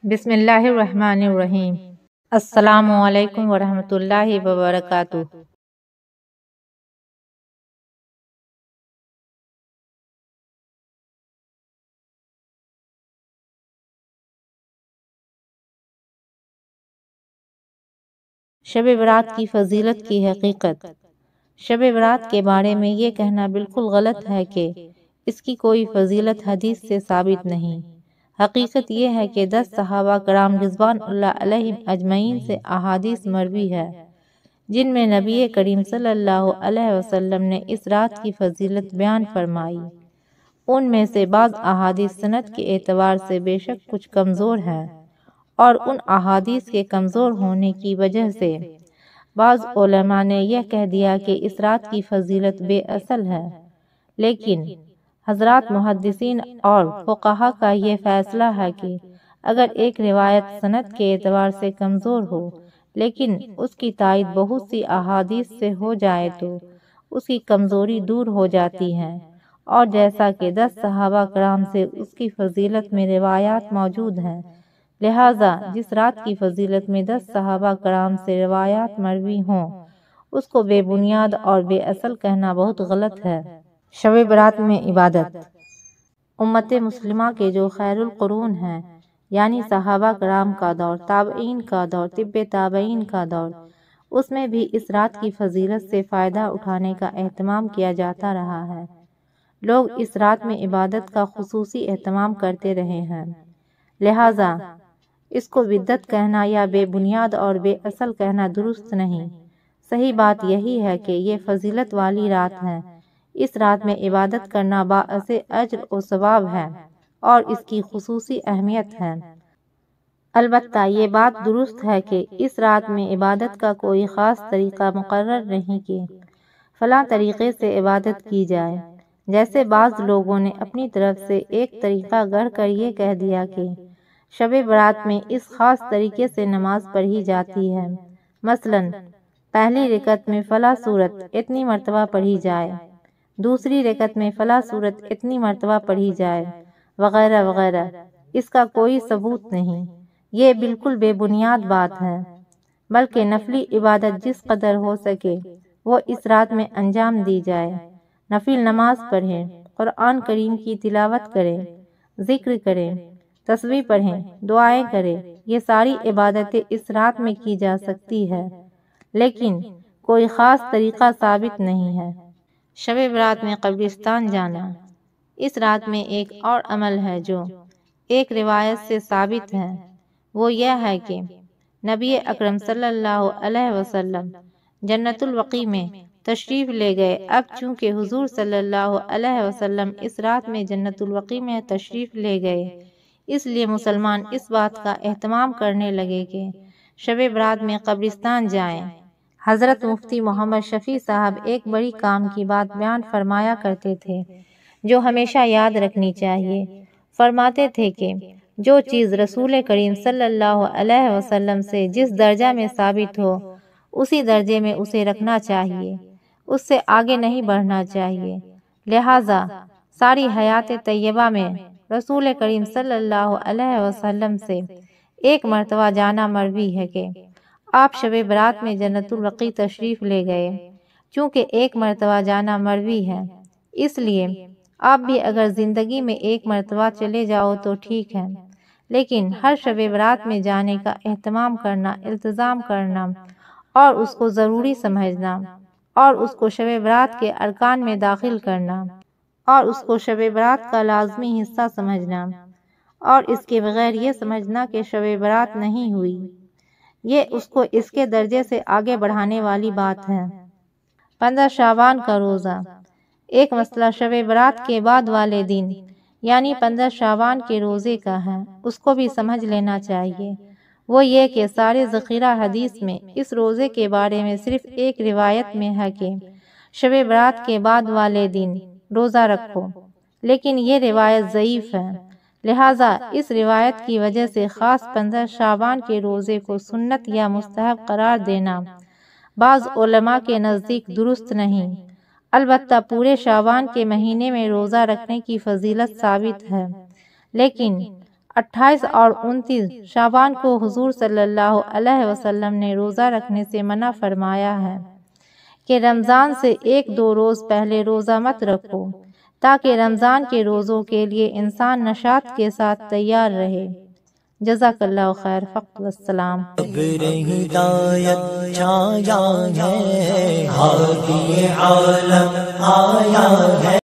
بسم اللہ الرحمن الرحیم۔ السلام علیکم ورحمۃ اللہ وبرکاتہ۔ شب برات کی فضیلت کی حقیقت۔ شب برات کے بارے میں یہ کہنا بالکل غلط ہے کہ اس کی کوئی فضیلت حدیث سے ثابت نہیں۔ حقیقت یہ ہے کہ 10 صحابہ کرام رضوان اللہ علیہم اجمعین سے احادیث مروی ہے جن میں نبی کریم صلی اللہ علیہ وسلم نے اس رات کی فضیلت بیان فرمائی۔ ان میں سے بعض احادیث سند کے اعتبار سے بے شک کچھ کمزور ہیں، اور ان احادیث کے کمزور ہونے کی وجہ سے بعض علماء نے یہ کہہ دیا کہ اس رات کی فضیلت بے اصل ہے، لیکن حضرات محدثین اور فقہا کا یہ فیصلہ ہے کہ اگر ایک روایت سند کے اعتبار سے کمزور ہو لیکن اس کی تائید بہت سی احادیث سے ہو جائے تو اس کی کمزوری دور ہو جاتی ہے، اور جیسا کہ 10 صحابہ کرام سے اس کی فضیلت میں روایات موجود ہیں، لہٰذا جس رات کی فضیلت میں 10 صحابہ کرام سے روایات مروی ہوں اس کو بے بنیاد اور بے اصل کہنا بہت غلط ہے۔ شب برات میں عبادت۔ امت مسلمہ کے جو خیر القرون ہیں، یعنی صحابہ کرام کا دور، تابعین کا دور، طب تابعین کا دور، اس میں بھی اس رات کی فضیلت سے فائدہ اٹھانے کا اہتمام کیا جاتا رہا ہے۔ لوگ اس رات میں عبادت کا خصوصی اہتمام کرتے رہے ہیں، لہٰذا اس کو بدعت کہنا یا بے بنیاد اور بے اصل کہنا درست نہیں۔ صحیح بات یہی ہے کہ یہ فضیلت والی رات ہے، اس رات میں عبادت کرنا باعث اجر و ثواب ہے اور اس کی خصوصی اہمیت ہے۔ البتہ یہ بات درست ہے کہ اس رات میں عبادت کا کوئی خاص طریقہ مقرر نہیں کہ فلاں طریقے سے عبادت کی جائے، جیسے بعض لوگوں نے اپنی طرف سے ایک طریقہ گڑھ کر یہ کہہ دیا کہ شب برات میں اس خاص طریقے سے نماز پڑھی جاتی ہے، مثلاً پہلی رکعت میں فلاں سورت اتنی مرتبہ پڑھی جائے، دوسری رکعت میں فلاں سورت اتنی مرتبہ پڑھی جائے، وغیرہ وغیرہ۔ اس کا کوئی ثبوت نہیں، یہ بالکل بے بنیاد بات ہے، بلکہ نفلی عبادت جس قدر ہو سکے وہ اس رات میں انجام دی جائے۔ نفل نماز پڑھیں، قرآن کریم کی تلاوت کریں، ذکر کریں، تسبیح پڑھیں، دعائیں کریں، یہ ساری عبادتیں اس رات میں کی جا سکتی ہے، لیکن کوئی خاص طریقہ ثابت نہیں ہے۔ شب برات میں قبرستان جانا۔ اس رات میں ایک اور عمل ہے جو ایک روایت سے ثابت ہے، وہ یہ ہے کہ نبی اکرم صلی اللہ علیہ وسلم جنت البقیع میں تشریف لے گئے۔ اب چونکہ حضور صلی اللہ علیہ وسلم اس رات میں جنت البقیع میں تشریف لے گئے، اس لیے مسلمان اس بات کا اہتمام کرنے لگے کہ شب برات میں قبرستان جائیں۔ حضرت مفتی محمد شفیع صاحب ایک بڑی کام کی بات بیان فرمایا کرتے تھے جو ہمیشہ یاد رکھنی چاہیے۔ فرماتے تھے کہ جو چیز رسول کریم صلی اللہ علیہ وسلم سے جس درجہ میں ثابت ہو اسی درجے میں اسے رکھنا چاہیے، اس سے آگے نہیں بڑھنا چاہیے۔ لہٰذا ساری حیات طیبہ میں رسول کریم صلی اللہ علیہ وسلم سے ایک مرتبہ جانا مروی ہے کہ آپ شب برات میں جنت البقیع تشریف لے گئے۔ چونکہ ایک مرتبہ جانا مروی ہے، اس لیے آپ بھی اگر زندگی میں ایک مرتبہ چلے جاؤ تو ٹھیک ہے، لیکن ہر شب برات میں جانے کا اہتمام کرنا، التزام کرنا اور اس کو ضروری سمجھنا اور اس کو شب برات کے ارکان میں داخل کرنا اور اس کو شب برات کا لازمی حصہ سمجھنا اور اس کے بغیر یہ سمجھنا کہ شب برات نہیں ہوئی، یہ اس کو اس کے درجے سے آگے بڑھانے والی بات ہے۔ 15 شعبان کا روزہ۔ ایک مسئلہ شب برات کے بعد والے دن یعنی 15 شعبان کے روزے کا ہے، اس کو بھی سمجھ لینا چاہیے۔ وہ یہ کہ سارے ذخیرہ حدیث میں اس روزے کے بارے میں صرف ایک روایت میں ہے کہ شب برات کے بعد والے دن روزہ رکھو، لیکن یہ روایت ضعیف ہے، لہٰذا اس روایت کی وجہ سے خاص 15 شعبان کے روزے کو سنت یا مستحب قرار دینا بعض علماء کے نزدیک درست نہیں۔ البتہ پورے شعبان کے مہینے میں روزہ رکھنے کی فضیلت ثابت ہے، لیکن 28 اور 29 شعبان کو حضور صلی اللہ علیہ وسلم نے روزہ رکھنے سے منع فرمایا ہے کہ رمضان سے 1-2 روز پہلے روزہ مت رکھو، تاکہ رمضان کے روزوں کے لیے انسان نشاط کے ساتھ تیار رہے۔ جزاک اللہ خیر، فقط والسلام۔ ہدایت چھایا ہے، ہادی عالم آیا ہے۔